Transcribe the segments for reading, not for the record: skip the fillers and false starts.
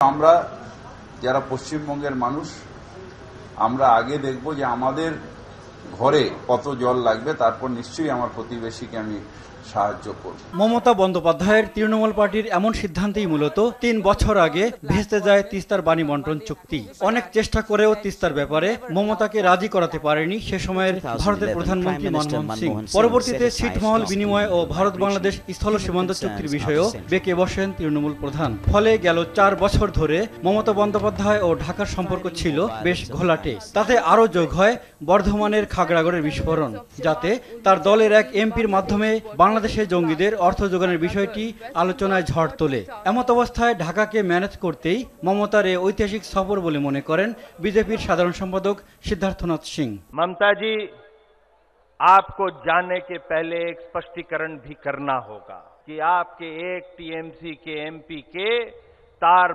আমরা যারা পশ্চিমবঙ্গের মানুষ আমরা আগে দেখব যে আমাদের ঘরে কত জল লাগবে, তারপর নিশ্চয়ই আমার প্রতিবেশীকে আমি সাহায্য করব। মমতা বন্দ্যোপাধ্যায়ের তৃণমূল পার্টির এমন সিদ্ধান্তেই মূলত ৩ বছর আগে ভেস্তে যায় তিস্তার পানি বন্টন চুক্তি। অনেক চেষ্টা করেও তিস্তার ব্যাপারে মমতাকে রাজি করাতে পারেনি সে সময়ের ভারতের প্রধানমন্ত্রী মনমোহন সিং। পরবর্তীতে ছিটমহল বিনিময় ও ভারত বাংলাদেশ স্থল সীমান্ত চুক্তির বিষয়েও বেঁকে বসেন তৃণমূল প্রধান। ফলে গেল ৪ বছর ধরে মমতা বন্দ্যোপাধ্যায় ও ঢাকার সম্পর্ক ছিল বেশ ঘোলাটে। তাতে আরও যোগ হয় বর্ধমানের খাগড়াগড়ের বিস্ফোরণ, যাতে তার দলের এক এমপির মাধ্যমে বাংলাদেশে জঙ্গিদের অর্থ যোগানের বিষয়টি আলোচনায় ঝড় তোলে। এমত অবস্থায় ঢাকাকে ম্যানেজ করতেই মমতার এই ঐতিহাসিক সফর বলে মনে করেন বিজেপির সাধারণ সম্পাদক সিদ্ধার্থনাথ সিং। ममता जी, आपको जाने के पहले एक स्पष्टीकरण भी करना होगा कि आपके एक टीएमसी के एमपी के तार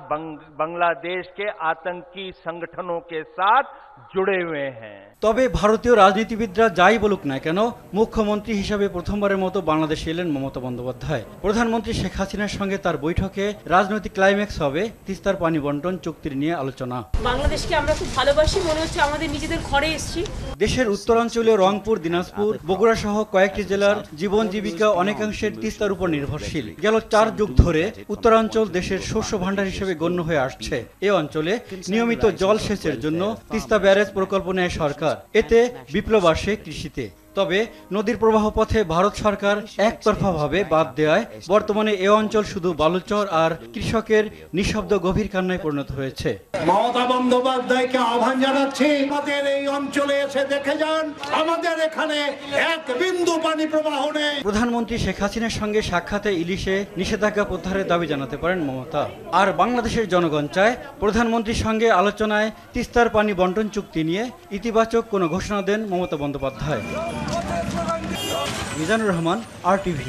बांग्लादेश के आतंकी संगठनों के साथ जुड़े हुए हैं। তবে ভারতীয় রাজনীতিবিদরা যাই বলুক না কেন, মুখ্যমন্ত্রী হিসাবে প্রথমবারের মতো বাংলাদেশে এলেন মমতা বন্দ্যোপাধ্যায়। প্রধানমন্ত্রী শেখ হাসিনার সঙ্গে তার বৈঠকে রাজনৈতিক ক্লাইম্যাক্স হবে তিস্তার পানি বন্টন চুক্তির নিয়ে আলোচনা। বাংলাদেশকে আমরা খুব ভালোবাসি, মনে হচ্ছে আমাদের নিজেদের ঘরে এসেছি। দেশের উত্তরাঞ্চলীয় রংপুর, দিনাজপুর, বগুড়া সহ কয়েকটি জেলার জীবন জীবিকা অনেকাংশের তিস্তার উপর নির্ভরশীল। গেল ৪ যুগ ধরে উত্তরাঞ্চল দেশের শস্য ভাণ্ডার হিসেবে গণ্য হয়ে আসছে। এ অঞ্চলে নিয়মিত জল সেচের জন্য তিস্তা ব্যারেজ প্রকল্প নেয় সরকার। এতে বিপ্লব আসে কৃষিতে। তবে নদীর প্রবাহ পথে ভারত সরকার একতরফাভাবে বাদ দেওয়ায় বর্তমানে এ অঞ্চল শুধু বালুচর আর কৃষকের নিঃশব্দ গভীর কান্নায় পরিণত হয়েছে। মমতা বন্দ্যোপাধ্যায়কে আহ্বান জানাচ্ছি, আমাদের এই অঞ্চলে এসে দেখে যান, আমাদের এখানে এক বিন্দু পানি প্রবাহ নেই। প্রধানমন্ত্রী শেখ হাসিনার সঙ্গে সাক্ষাতে ইলিশে নিষেধাজ্ঞা প্রত্যাহারের দাবি জানাতে পারেন মমতা। আর বাংলাদেশের জনগণ চায় প্রধানমন্ত্রীর সঙ্গে আলোচনায় তিস্তার পানি বন্টন চুক্তি নিয়ে ইতিবাচক কোনো ঘোষণা দেন মমতা বন্দ্যোপাধ্যায়। মিজানুর রহমান, RTV।